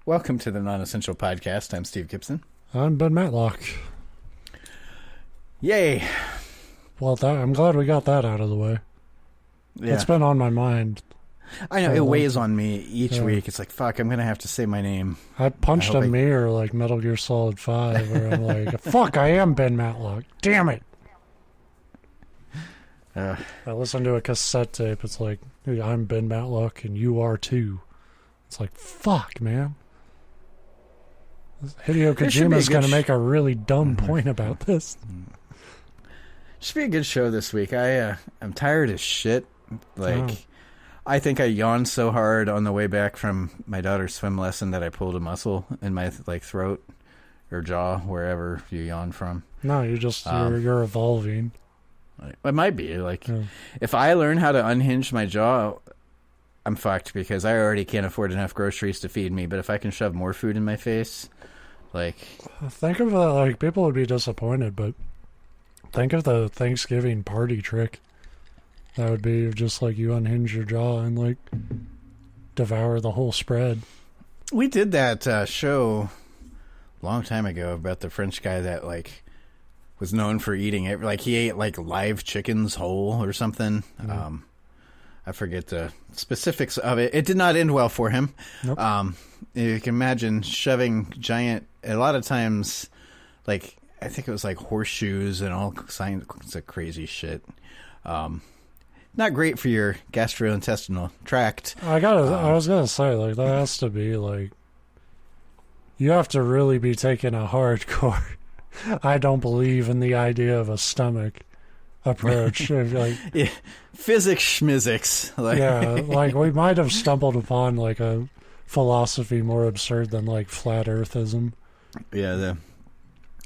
Welcome to the Non-Essential Podcast. I'm Steve Gibson. I'm Ben Matlock. Yay. Well, I'm glad we got that out of the way. Yeah. It's been on my mind. I know, it weighs on me each week. It's like, fuck, I'm going to have to say my name. I punched a mirror like Metal Gear Solid 5 where I'm like, fuck, I am Ben Matlock. Damn it. I listened to a cassette tape. It's like, hey, I'm Ben Matlock and you are too. It's like, fuck, man. Hideo Kojima's going to make a really dumb point about this. Should be a good show this week. I'm tired as shit. I think I yawned so hard on the way back from my daughter's swim lesson that I pulled a muscle in my throat or jaw, wherever you yawn from. No, you're evolving. It might be if I learn how to unhinge my jaw, I'm fucked because I already can't afford enough groceries to feed me. But if I can shove more food in my face, think of that. People would be disappointed, but think of the Thanksgiving party trick. That would be just you unhinge your jaw and devour the whole spread. We did that show a long time ago about the French guy that was known for eating it. He ate live chickens whole or something. Mm-hmm. I forget the specifics of it. It did not end well for him. Nope. You can imagine shoving giant, a lot of times, I think it was horseshoes and all kinds of crazy shit. Not great for your gastrointestinal tract. I was gonna say, that has to be you have to really be taking a hardcore I don't believe in the idea of a stomach approach. Yeah, physics schmizics. We might have stumbled upon a philosophy more absurd than flat earthism. Yeah,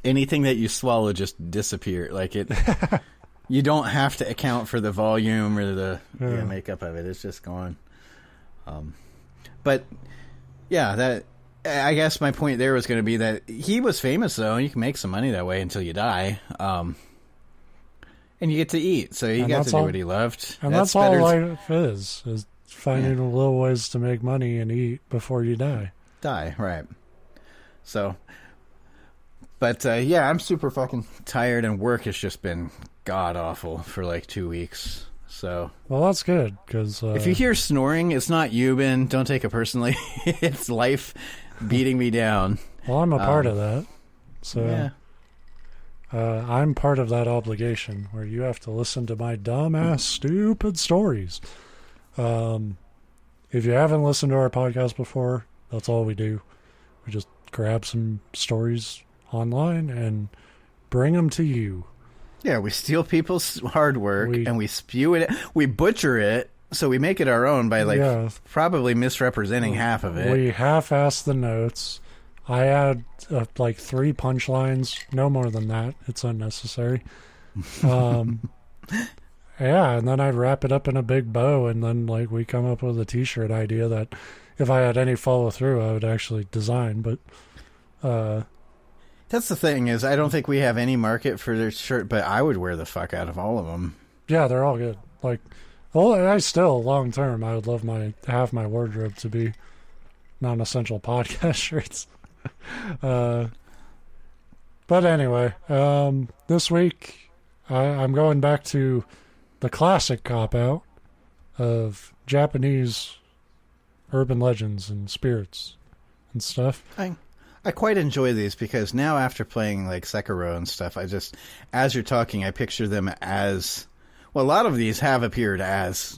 anything that you swallow just disappear. You don't have to account for the volume or the makeup of it. It's just gone. But yeah, I guess my point there was going to be that he was famous though, and you can make some money that way until you die. And you get to eat, so you got to do what he loved. And that's all life is finding little ways to make money and eat before you die. Right. So, but I'm super fucking tired, and work has just been god awful for 2 weeks. So, well, that's good because if you hear snoring, it's not you, Ben. Don't take it personally. It's life beating me down. Well, I'm a part of that. So, yeah. I'm part of that obligation where you have to listen to my dumbass, stupid stories. If you haven't listened to our podcast before, that's all we do. We just grab some stories online and bring them to you. Yeah, we steal people's hard work and we spew it. We butcher it, so we make it our own by probably misrepresenting half of it. We half-ass the notes. I add 3 punchlines, no more than that. It's unnecessary. And then I wrap it up in a big bow, and then we come up with a T-shirt idea that if I had any follow-through, I would actually design. But that's the thing is I don't think we have any market for their shirt, but I would wear the fuck out of all of them. Yeah, they're all good. I still, long term, I would love half my wardrobe to be non-essential podcast shirts. But anyway, this week I'm going back to the classic cop-out of Japanese urban legends and spirits and stuff. I quite enjoy these because now after playing Sekiro and stuff, as you're talking, I picture them as, well, a lot of these have appeared as,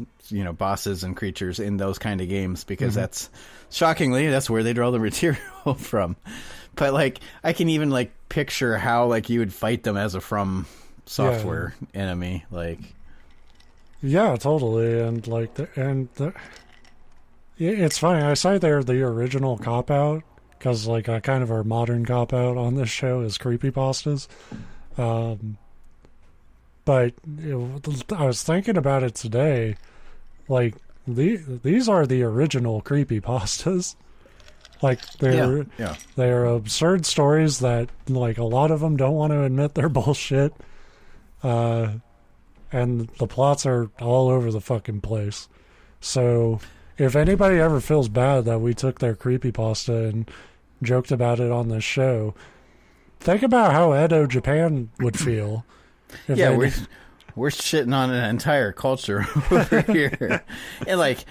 bosses and creatures in those kind of games because that's, shockingly, that's where they draw the material from. But I can even picture how you would fight them as a From Software enemy. Yeah, totally. And it's funny. I say they're the original cop-out. Because, kind of our modern cop-out on this show is creepypastas. But I was thinking about it today. These are the original creepypastas. They're absurd stories that, a lot of them don't want to admit they're bullshit. And the plots are all over the fucking place. So if anybody ever feels bad that we took their creepypasta and joked about it on this show, think about how Edo Japan would feel. Yeah, we're shitting on an entire culture over here. And like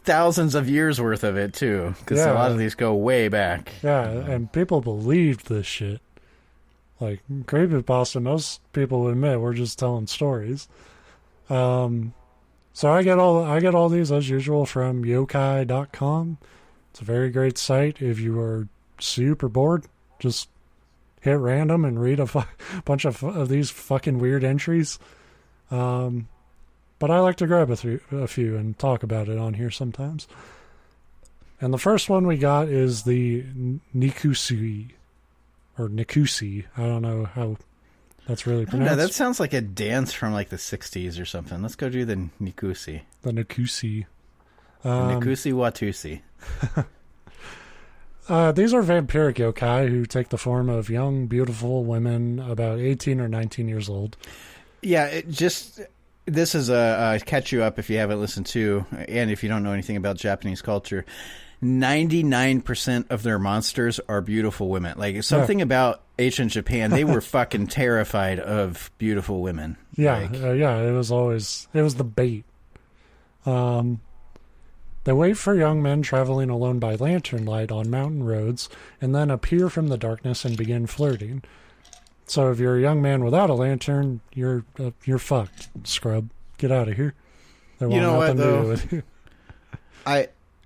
thousands of years worth of it too, because a lot of these go way back. Yeah, and people believed this shit. Like creepypasta, most people would admit we're just telling stories. So I get all these as usual from yokai.com. It's a very great site. If you are super bored, just hit random and read a bunch of these fucking weird entries. But I like to grab a few and talk about it on here sometimes. And the first one we got is the Nikusui, or Nikusui. I don't know how that's really pronounced. No, that sounds like a dance from like the 60s or something. Let's go do the Nikusui. The Nikusui. Nikusui Watusi. These are vampiric yokai who take the form of young, beautiful women about 18 or 19 years old. Yeah, this is a catch you up if you haven't listened to, and if you don't know anything about Japanese culture. 99% of their monsters are beautiful women. Like, something about ancient Japan, they were fucking terrified of beautiful women. Yeah, like, it was the bait. They wait for young men traveling alone by lantern light on mountain roads, and then appear from the darkness and begin flirting. So if you're a young man without a lantern, you're fucked, scrub. Get out of here. They want nothing to do with you.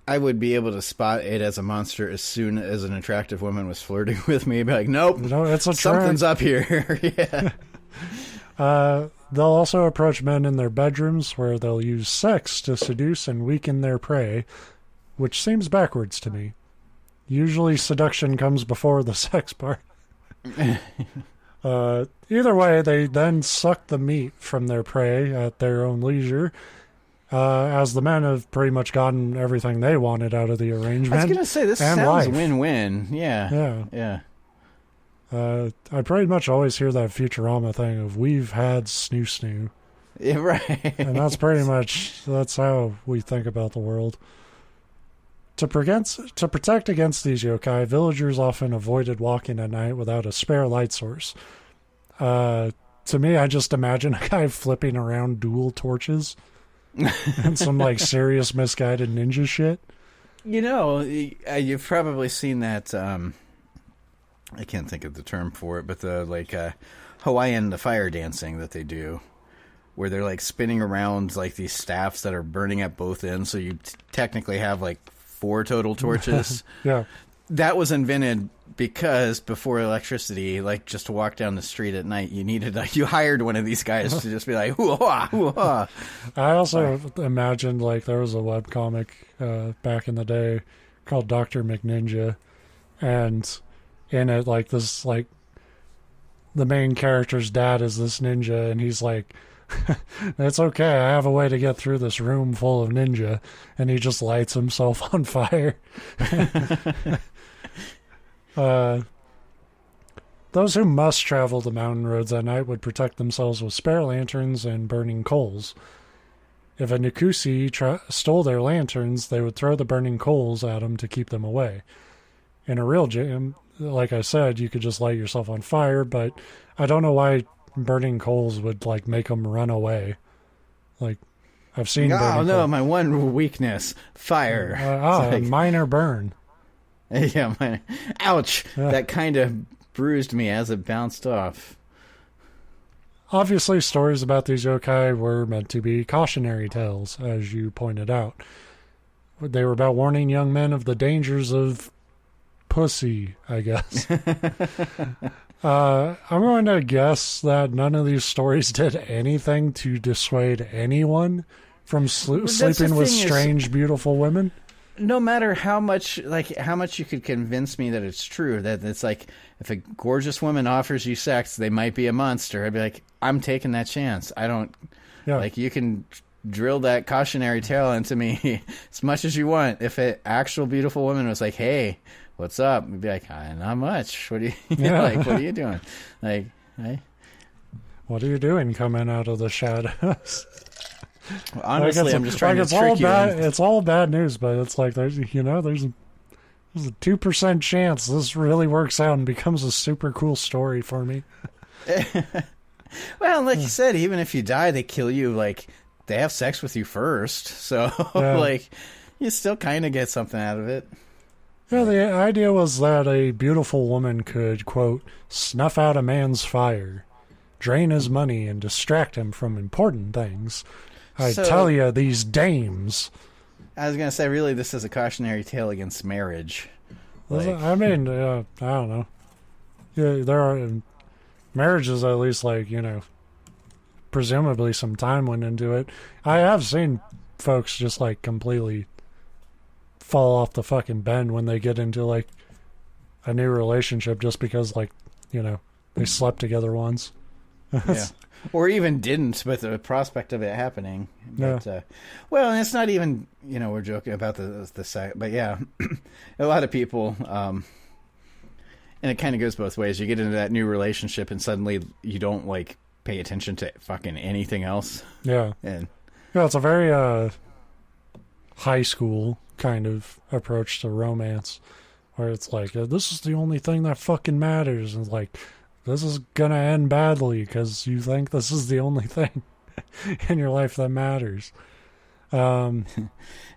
I would be able to spot it as a monster as soon as an attractive woman was flirting with me. Be like, nope, it's a something's up here. Yeah. They'll also approach men in their bedrooms, where they'll use sex to seduce and weaken their prey, which seems backwards to me. Usually seduction comes before the sex part. Either way, they then suck the meat from their prey at their own leisure, as the men have pretty much gotten everything they wanted out of the arrangement. I was going to say, this sounds win-win. Yeah. I pretty much always hear that Futurama thing of, we've had snoo. Yeah, right. And that's how we think about the world. To protect against these yokai, villagers often avoided walking at night without a spare light source. To me, I just imagine a guy flipping around dual torches and some like serious misguided ninja shit. You know, you've probably seen that. I can't think of the term for it, but the Hawaiian fire dancing that they do, where they're like spinning around like these staffs that are burning at both ends. So you technically have like 4 total torches. Yeah. That was invented because before electricity, like just to walk down the street at night, you hired one of these guys to just be like, hoo-ha, hoo-ha. I also imagined like there was a webcomic back in the day called Dr. McNinja, and in it, like this, like the main character's dad is this ninja, and he's like, it's okay, I have a way to get through this room full of ninja, and he just lights himself on fire. Those who must travel the mountain roads at night would protect themselves with spare lanterns and burning coals. If a Nikusui stole their lanterns, they would throw the burning coals at them to keep them away. In a real gym, like I said, you could just light yourself on fire, but I don't know why burning coals would like make them run away. Like, I've seen. Oh no, my one weakness: fire. Like, minor burn. Yeah, ouch! That kind of bruised me as it bounced off. Obviously, stories about these yokai were meant to be cautionary tales, as you pointed out. They were about warning young men of the dangers of pussy, I guess. I'm going to guess that none of these stories did anything to dissuade anyone from sleeping with strange, beautiful women. No matter how much you could convince me that it's true, that it's like, if a gorgeous woman offers you sex, they might be a monster. I'd be like, I'm taking that chance. I don't, like, you can drill that cautionary tale into me as much as you want. If an actual beautiful woman was like, hey, what's up? We'd be like, not much. What are you like? What are you doing? Like, hey, what are you doing coming out of the shadows? Honestly, I'm just trying to trick you. It's all bad news, but it's like there's a 2% chance this really works out and becomes a super cool story for me. Well, like you said, even if you die, they kill you. Like they have sex with you first, so like you still kind of get something out of it. Yeah, the idea was that a beautiful woman could, quote, snuff out a man's fire, drain his money, and distract him from important things. I tell you, these dames. I was going to say, really, this is a cautionary tale against marriage. Like, I mean, I don't know. Yeah, there are marriages, at least, like, presumably some time went into it. I have seen folks just, like, completely fall off the fucking bend when they get into, like, a new relationship just because, like, they slept together once. Yeah. Or even didn't, but the prospect of it happening. But, well, and it's not even, we're joking about the site, but yeah, a lot of people, and it kind of goes both ways. You get into that new relationship and suddenly you don't, like, pay attention to fucking anything else. Yeah. And yeah, it's a very high school kind of approach to romance where it's like, this is the only thing that fucking matters. And it's like, this is gonna end badly because you think this is the only thing in your life that matters. And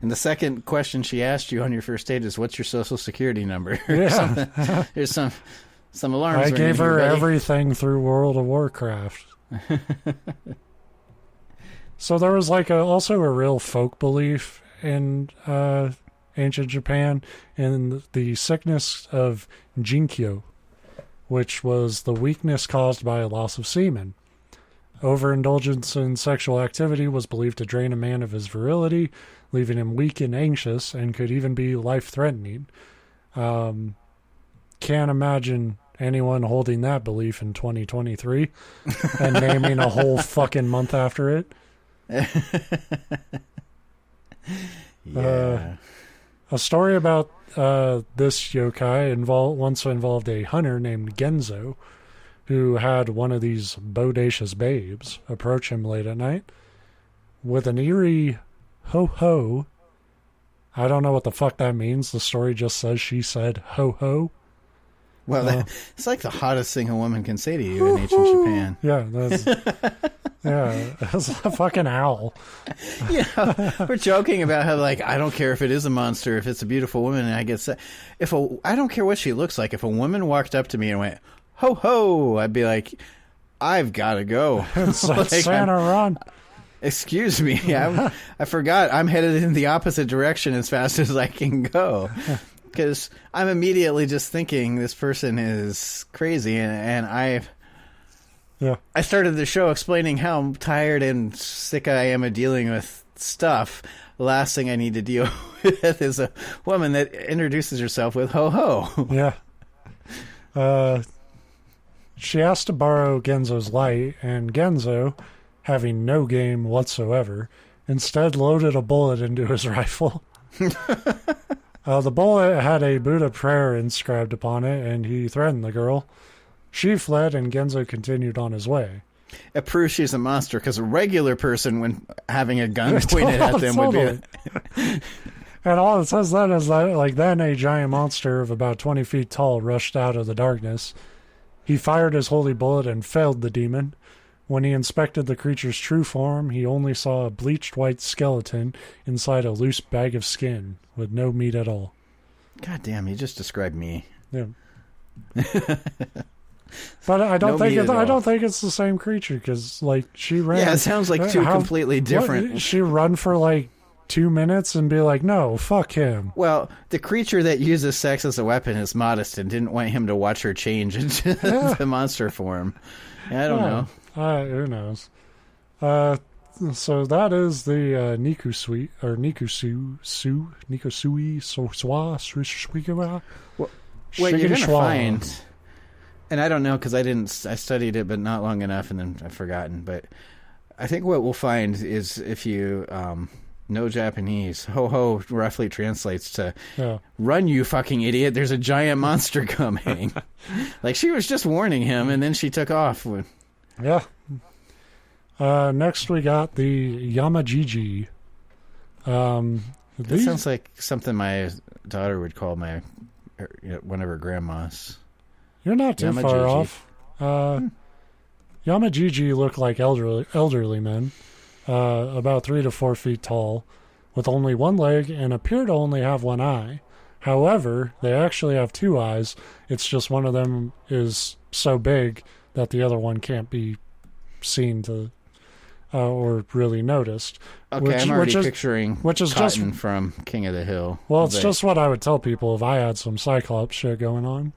the second question she asked you on your first date is, "What's your social security number?" Yeah, there's some alarms. I gave her everything through World of Warcraft. So there was like also a real folk belief in ancient Japan in the sickness of jinkyo, which was the weakness caused by a loss of semen. Overindulgence in sexual activity was believed to drain a man of his virility, leaving him weak and anxious, and could even be life-threatening. Can't imagine anyone holding that belief in 2023 and naming a whole fucking month after it. Yeah. A story about this yokai once involved a hunter named Genzo, who had one of these bodacious babes approach him late at night with an eerie ho-ho. I don't know what the fuck that means. The story just says she said ho-ho. Well, it's like the hottest thing a woman can say to you in ancient Japan. Yeah, that's a fucking owl. We're joking about how, like, I don't care if it is a monster, if it's a beautiful woman, and I get set. I don't care what she looks like. If a woman walked up to me and went, ho ho, I'd be like, I've got to go. Like, Santa run. Excuse me, I forgot. I'm headed in the opposite direction as fast as I can go. Because I'm immediately just thinking this person is crazy, and I started the show explaining how tired and sick I am of dealing with stuff. The last thing I need to deal with is a woman that introduces herself with ho ho. Yeah. She asked to borrow Genzo's light, and Genzo, having no game whatsoever, instead loaded a bullet into his rifle. The bullet had a Buddha prayer inscribed upon it, and he threatened the girl. She fled, and Genzo continued on his way. It proves she's a monster, because a regular person, when having a gun pointed at them, would be... And all it says then is that, like, then a giant monster of about 20 feet tall rushed out of the darkness. He fired his holy bullet and felled the demon. When he inspected the creature's true form, he only saw a bleached white skeleton inside a loose bag of skin with no meat at all. God damn, you just described me. Yeah. But I don't think it's the same creature, because, like, she ran. Yeah, it sounds like two completely different. She run for like 2 minutes and be like, no, fuck him. Well, the creature that uses sex as a weapon is modest and didn't want him to watch her change into the monster form. I don't know. Who knows? So that is the Nikusui, or Nikusui, what you're going to find, and I don't know because I studied it, but not long enough, and then I've forgotten. But I think what we'll find is if you know Japanese, ho ho roughly translates to run, you fucking idiot. There's a giant monster coming. Like, she was just warning him, and then she took off. Yeah. Next we got the Yamajijii. That sounds like something my daughter would call one of her grandmas. You're not too far off. Yamajijii look like elderly men, about 3 to 4 feet tall, with only one leg and appear to only have one eye. However, they actually have 2 eyes. It's just one of them is so big that the other one can't be seen to or really noticed. Okay, I'm already picturing Cotton just from King of the Hill. Well, it's just what I would tell people if I had some Cyclops shit going on.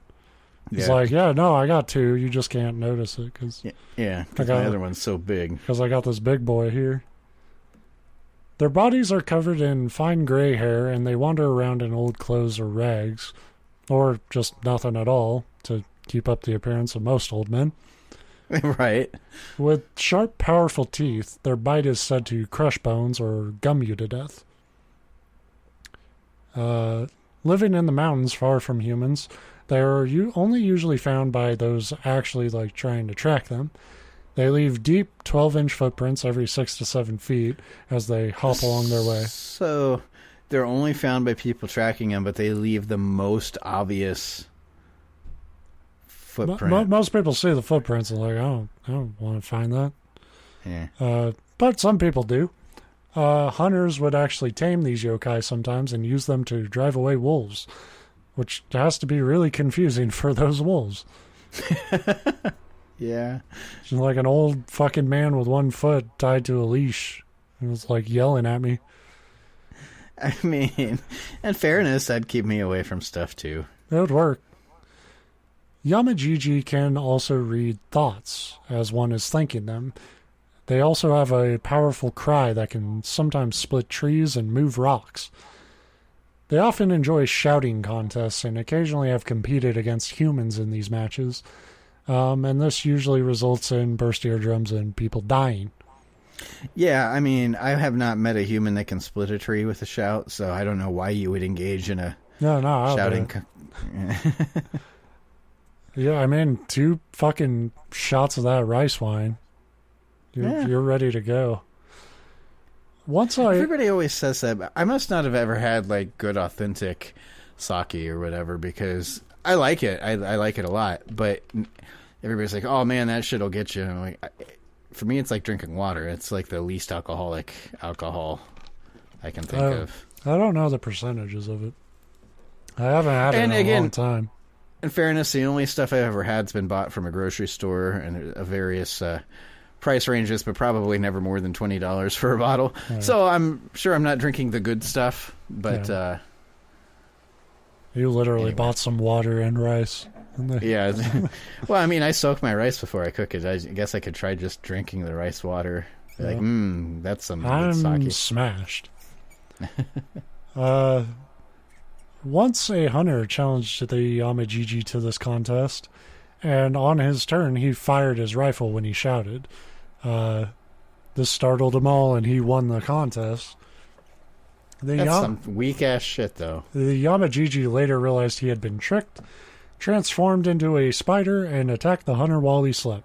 It's like, I got 2. You just can't notice it because because my other one's so big. Because I got this big boy here. Their bodies are covered in fine gray hair, and they wander around in old clothes or rags, or just nothing at all to keep up the appearance of most old men. Right. With sharp, powerful teeth, their bite is said to crush bones or gum you to death. Living in the mountains far from humans, they are only usually found by those actually trying to track them. They leave deep 12-inch footprints every 6 to 7 feet as they hop along their way. So they're only found by people tracking them, but they leave the most obvious footprint. Most people see the footprints and I don't want to find that. Yeah. But some people do. Hunters would actually tame these yokai sometimes and use them to drive away wolves, which has to be really confusing for those wolves. Yeah. It's like an old fucking man with one foot tied to a leash. It was yelling at me. I mean, in fairness, that'd keep me away from stuff too. It would work. Yamajijii can also read thoughts as one is thinking them. They also have a powerful cry that can sometimes split trees and move rocks. They often enjoy shouting contests and occasionally have competed against humans in these matches. And this usually results in burst eardrums and people dying. Yeah, I mean, I have not met a human that can split a tree with a shout, so I don't know why you would engage in a shouting. Yeah, I mean, 2 fucking shots of that rice wine. You're ready to go. Everybody always says that, but I must not have ever had good authentic sake or whatever, because I like it. I like it a lot, but everybody's like, "Oh man, that shit'll get you." And I'm like, for me, it's like drinking water. It's like the least alcoholic alcohol I can think of. I don't know the percentages of it. I haven't had it in a long time. In fairness, the only stuff I've ever had has been bought from a grocery store and of various price ranges, but probably never more than $20 for a bottle. Right. So I'm sure I'm not drinking the good stuff, but you literally bought some water and rice. Yeah. Well, I mean, I soak my rice before I cook it. I guess I could try just drinking the rice water. That's some good sake. I'm smashed. Once a hunter challenged the Yamajijii to this contest, and on his turn, he fired his rifle when he shouted. This startled them all, and he won the contest. That's some weak-ass shit, though. The Yamajijii later realized he had been tricked, transformed into a spider, and attacked the hunter while he slept.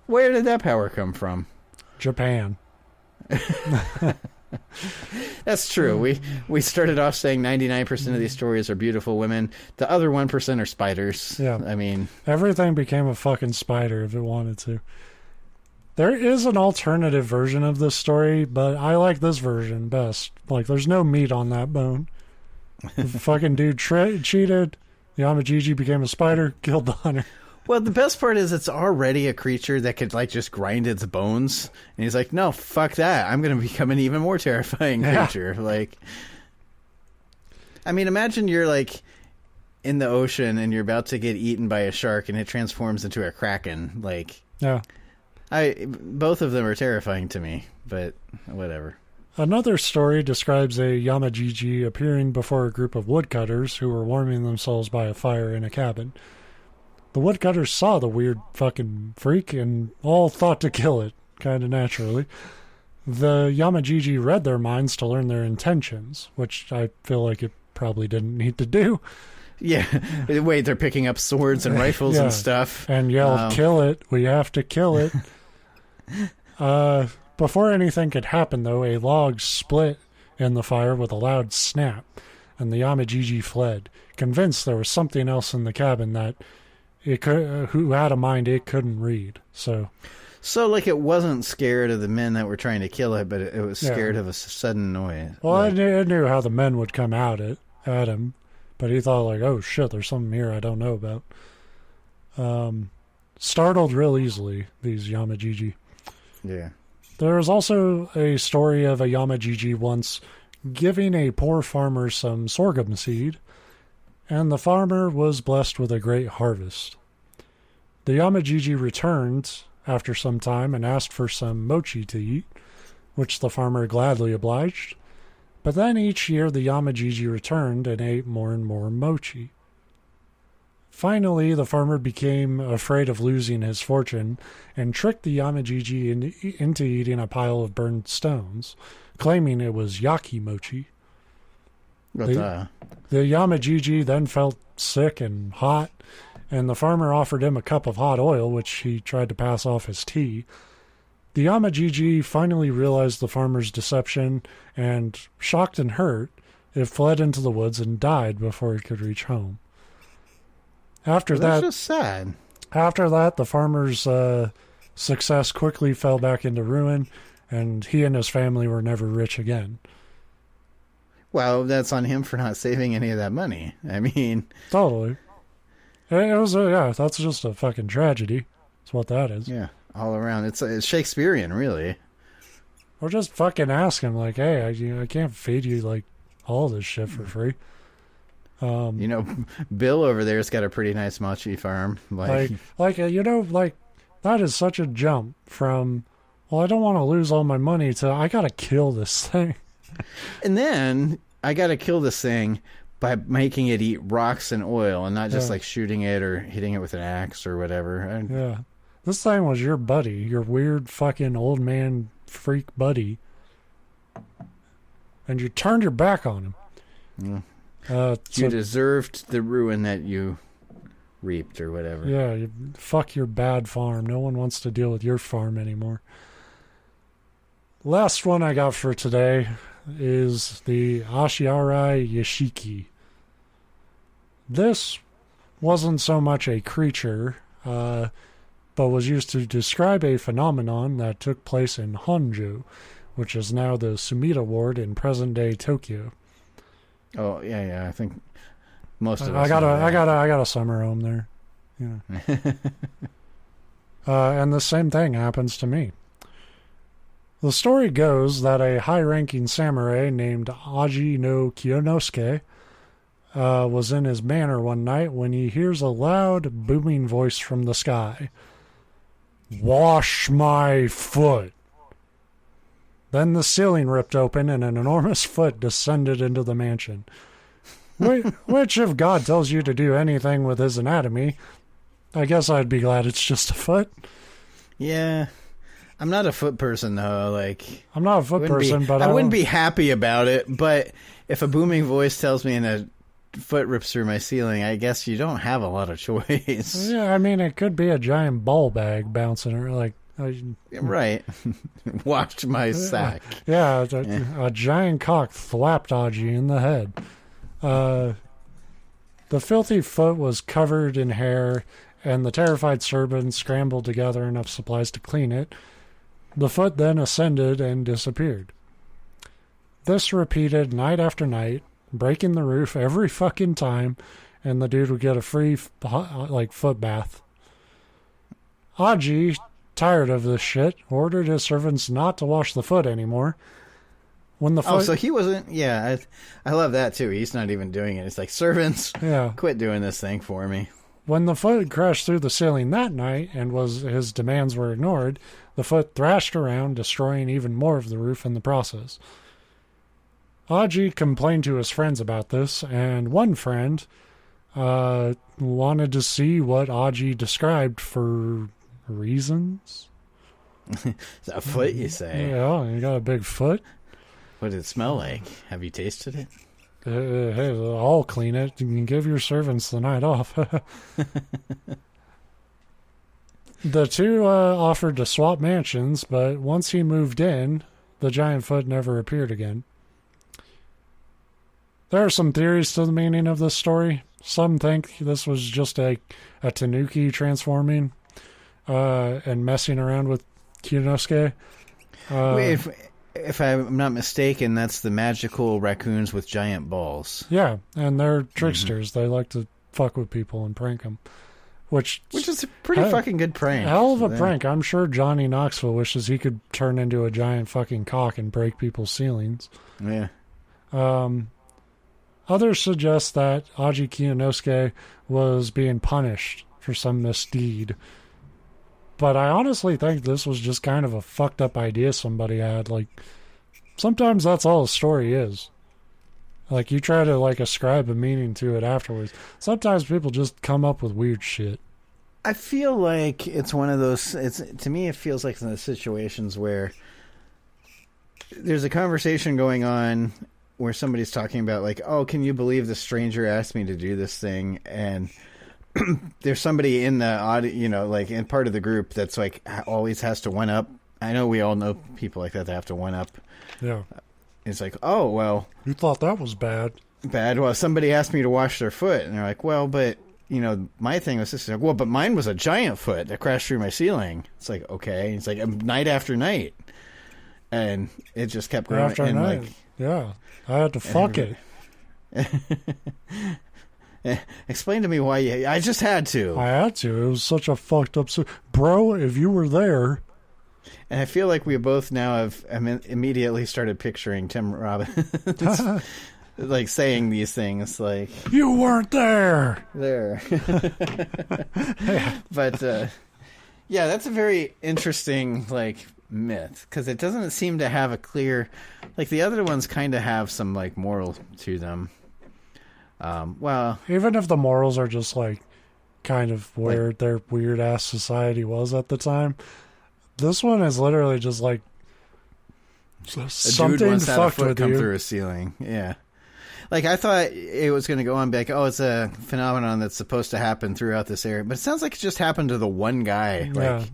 Where did that power come from? Japan. That's true. We started off saying 99% of these stories are beautiful women. The other 1% are spiders. Yeah. I mean, everything became a fucking spider if it wanted to. There is an alternative version of this story, but I like this version best. There's no meat on that bone. The fucking dude cheated. The Yamajijii became a spider, killed the hunter. Well, the best part is it's already a creature that could just grind its bones. And he's like, no, fuck that. I'm going to become an even more terrifying creature. I mean, imagine you're in the ocean and you're about to get eaten by a shark and it transforms into a kraken. Yeah. Both of them are terrifying to me, but whatever. Another story describes a Yamajijii appearing before a group of woodcutters who were warming themselves by a fire in a cabin. The woodcutters saw the weird fucking freak and all thought to kill it, kind of naturally. The Yamajijii read their minds to learn their intentions, which I feel like it probably didn't need to do. Yeah. Wait, they're picking up swords and rifles and stuff. And yelled, kill it. We have to kill it. Before anything could happen, though, a log split in the fire with a loud snap, and the Yamajijii fled, convinced there was something else in the cabin that who had a mind it couldn't read. So, like, it wasn't scared of the men that were trying to kill it, but it was scared of a sudden noise. Well, it knew how the men would come out at him, but he thought, like, oh shit, there's something here I don't know about. Startled real easily, these Yamajijii. Yeah. There is also a story of a Yamajijii once giving a poor farmer some sorghum seed, and the farmer was blessed with a great harvest. The Yamajijii returned after some time and asked for some mochi to eat, which the farmer gladly obliged. But then each year the Yamajijii returned and ate more and more mochi. Finally, the farmer became afraid of losing his fortune and tricked the Yamajijii into eating a pile of burned stones, claiming it was yaki mochi. The Yamajijii then felt sick and hot, and the farmer offered him a cup of hot oil, which he tried to pass off as tea. The Yamajijii finally realized the farmer's deception, and, shocked and hurt, it fled into the woods and died before it could reach home. That's just sad. After that, the farmer's success quickly fell back into ruin, and he and his family were never rich again. Well, that's on him for not saving any of that money. I mean... Totally. It was, that's just a fucking tragedy. That's what that is. Yeah, all around. It's Shakespearean, really. Or just fucking ask him, like, hey, I can't feed you, like, all this shit for free. Bill over there's got a pretty nice mochi farm. That is such a jump from, well, I don't want to lose all my money to, I gotta kill this thing. And then I gotta kill this thing by making it eat rocks and oil and not just like shooting it or hitting it with an axe or whatever. Yeah. This thing was your buddy, your weird fucking old man freak buddy. And you turned your back on him. Yeah. You deserved the ruin that you reaped or whatever. Yeah, fuck your bad farm. No one wants to deal with your farm anymore. Last one I got for today is the Ashiarai yashiki. This wasn't so much a creature, but was used to describe a phenomenon that took place in Honjo, which is now the Sumida ward in present-day Tokyo. Oh yeah. I think most of us. I got a summer home there. Yeah. And the same thing happens to me. The story goes that a high-ranking samurai named Aji no Kiyonosuke was in his manor one night when he hears a loud, booming voice from the sky. "Wash my foot!" Then the ceiling ripped open and an enormous foot descended into the mansion. Which, if God tells you to do anything with his anatomy, I guess I'd be glad it's just a foot. Yeah. I'm not a foot person, though. I'm not a foot person, but I wouldn't be happy about it. But if a booming voice tells me and a foot rips through my ceiling, I guess you don't have a lot of choice. Yeah, I mean, it could be a giant ball bag bouncing or right. Watch my sack. Yeah, a giant cock thwapped Aji in the head. The filthy foot was covered in hair, and the terrified servants scrambled to gather enough supplies to clean it. The foot then ascended and disappeared. This repeated night after night, breaking the roof every fucking time, and the dude would get a free foot bath. Aji, tired of this shit, ordered his servants not to wash the foot anymore. When the foot... so he wasn't... Yeah, I love that too. He's not even doing it. It's like, servants, quit doing this thing for me. When the foot crashed through the ceiling that night and his demands were ignored, the foot thrashed around, destroying even more of the roof in the process. Aji complained to his friends about this, and one friend wanted to see what Aji described for reasons. It's a foot, you say? Yeah, you got a big foot. What did it smell like? Have you tasted it? Hey, I'll clean it. You can give your servants the night off. The two offered to swap mansions, but once he moved in, the giant foot never appeared again. There are some theories to the meaning of this story. Some think this was just a tanuki transforming and messing around with Kyunosuke. Wait, if I'm not mistaken, that's the magical raccoons with giant balls. Yeah, and they're tricksters. They like to fuck with people and prank them. Which is a pretty fucking good prank. Hell of a prank. I'm sure Johnny Knoxville wishes he could turn into a giant fucking cock and break people's ceilings. Yeah. Others suggest that Aji Kyunosuke was being punished for some misdeed. But I honestly think this was just kind of a fucked up idea somebody had. Like, sometimes that's all a story is. Like, you try to, like, ascribe a meaning to it afterwards. Sometimes people just come up with weird shit. I feel like it's one of those... To me, it feels like the situations where there's a conversation going on where somebody's talking about, like, oh, can you believe the stranger asked me to do this thing? And... there's somebody in the audio, like in part of the group that's like always has to one up. I know we all know people like that have to one up. Yeah. It's like, oh, well. You thought that was bad. Bad. Well, somebody asked me to wash their foot. And they're like, well, but, my thing was this. Like, well, but mine was a giant foot that crashed through my ceiling. It's like, okay. It's like night after night. And it just kept growing. After night. Like, yeah. I had to fuck it. Explain to me why you... I just had to. I had to. It was such a fucked up... Bro, if you were there... And I feel like we both now have immediately started picturing Tim Robbins like saying these things like... You weren't there! There. But, yeah, that's a very interesting, like, myth. Because it doesn't seem to have a clear... Like, the other ones kind of have some, like, moral to them. Well, even if the morals are just like kind of where their weird ass society was at the time, this one is literally just like something dude once fucked had a foot with come you through a ceiling. Yeah, like I thought it was going to go on back. Oh, it's a phenomenon that's supposed to happen throughout this area, but it sounds like it just happened to the one guy. Like,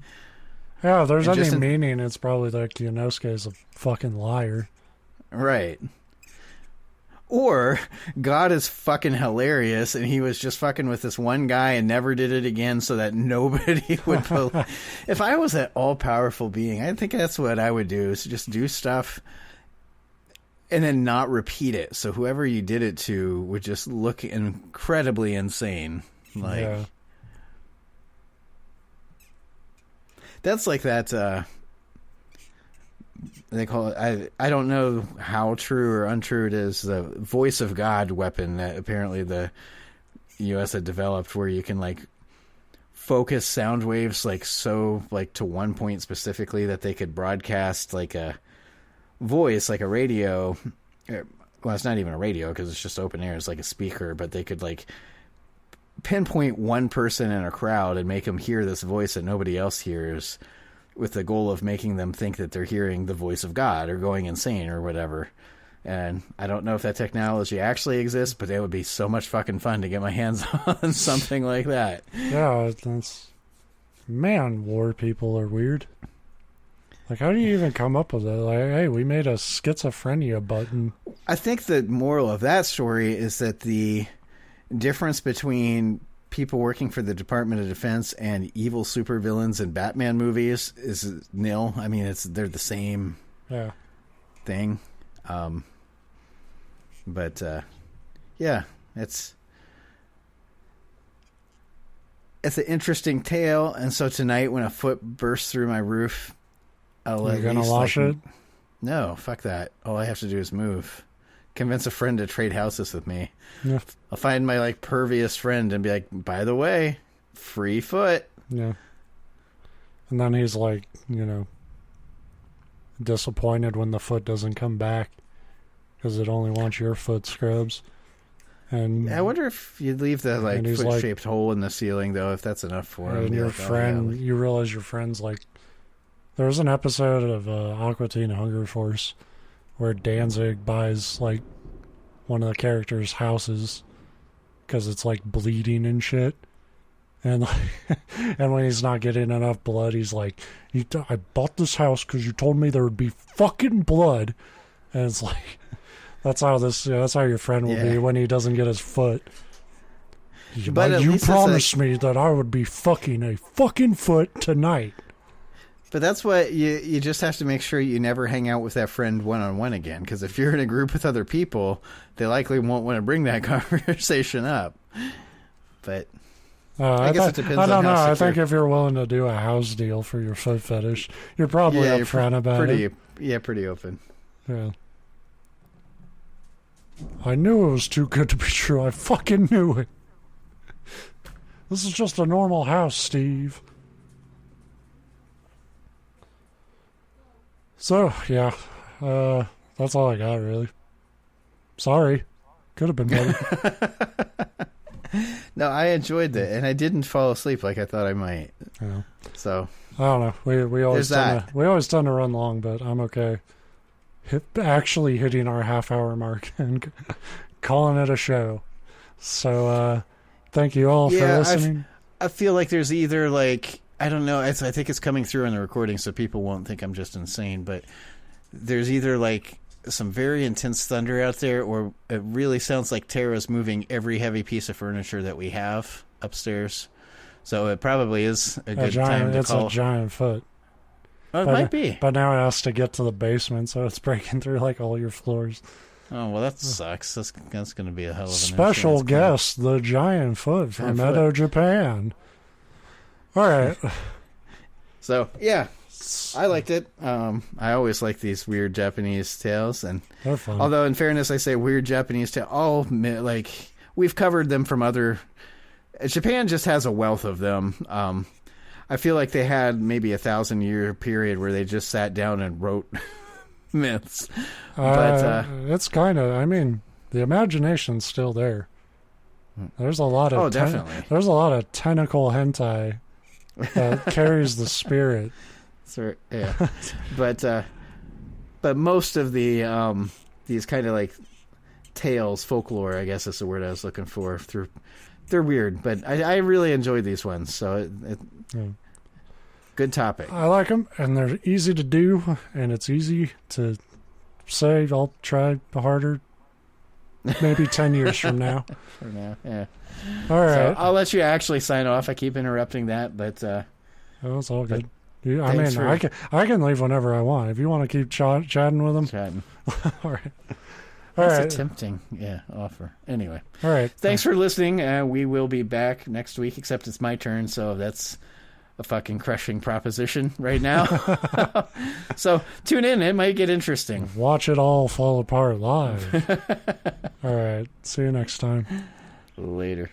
yeah. If there's any meaning, it's probably that Kyunosuke is a fucking liar, right? Or God is fucking hilarious and he was just fucking with this one guy and never did it again so that nobody would believe. If I was an all-powerful being, I think that's what I would do, is just do stuff and then not repeat it. So whoever you did it to would just look incredibly insane. Like, yeah. That's like that... they call it, I don't know how true or untrue it is, the voice of God weapon that apparently the U.S. had developed, where you can like focus sound waves like so like to one point specifically that they could broadcast like a voice, like a radio. Well, it's not even a radio because it's just open air. It's like a speaker, but they could like pinpoint one person in a crowd and make them hear this voice that nobody else hears, with the goal of making them think that they're hearing the voice of God or going insane or whatever. And I don't know if that technology actually exists, but it would be so much fucking fun to get my hands on something like that. Yeah, man, war people are weird. Like, how do you even come up with it? Like, hey, we made a schizophrenia button. I think the moral of that story is that the difference between people working for the Department of Defense and evil supervillains in Batman movies is nil. I mean, they're the same thing. But yeah, it's an interesting tale. And so tonight, when a foot bursts through my roof, You're gonna wash it? No, fuck that. All I have to do is move. Convince a friend to trade houses with me. Yeah. I'll find my like pervious friend and be like, by the way, free foot. Yeah. And then he's like, disappointed when the foot doesn't come back because it only wants your foot scrubs. And I wonder if you'd leave the like foot-shaped hole in the ceiling though, if that's enough for him. And your friend, you realize your friend's like, there was an episode of Aqua Teen Hunger Force where Danzig buys like one of the characters' houses because it's like bleeding and shit. And and when he's not getting enough blood, he's like, I bought this house because you told me there would be fucking blood. And it's like, that's how your friend will be when he doesn't get his foot. But you promised me that I would be fucking a fucking foot tonight. But that's what you just have to make sure you never hang out with that friend one-on-one again. Because if you're in a group with other people, they likely won't want to bring that conversation up. But I guess it depends on how secure. I don't know. I think if you're willing to do a house deal for your foot fetish, you're probably upfront about it. Yeah, pretty open. Yeah. I knew it was too good to be true. I fucking knew it. This is just a normal house, Steve. So, yeah. That's all I got, really. Sorry. Could have been better. No, I enjoyed that, and I didn't fall asleep like I thought I might. Yeah. So I don't know. We always tend to run long, but I'm okay. Actually hitting our half-hour mark and calling it a show. So thank you all for listening. I feel like there's either like, I don't know. I think it's coming through in the recording, so people won't think I'm just insane. But there's either like some very intense thunder out there, or it really sounds like Tara's moving every heavy piece of furniture that we have upstairs. So it probably is a good time to call. It's a giant foot. Oh, it might be. But now it has to get to the basement, so it's breaking through like all your floors. Oh, well, that sucks. That's going to be a hell of an special guest, the giant foot from Edo, Japan. All right. So, yeah. I liked it. I always like these weird Japanese tales, and they're fun. Although in fairness, I say weird Japanese tales. All like we've covered them from other. Japan just has a wealth of them. I feel like they had maybe 1,000-year period where they just sat down and wrote myths. But it's kind of. I mean, the imagination's still there. There's a lot of. Definitely. There's a lot of tentacle hentai that carries the spirit. So, yeah, but most of the these kind of like tales, folklore, I guess is the word I was looking for. They're weird, but I really enjoyed these ones. So good topic. I like them, and they're easy to do, and it's easy to say. I'll try harder. Maybe 10 years from now. For now, yeah. All right. So I'll let you actually sign off. I keep interrupting that, but it's all good. I mean, I can leave whenever I want. If you want to keep chatting with them. Chatting. All right. That's a tempting offer. Anyway. All right. Thanks for listening. We will be back next week, except it's my turn, so that's a fucking crushing proposition right now. So tune in. It might get interesting. Watch it all fall apart live. All right. See you next time. Later.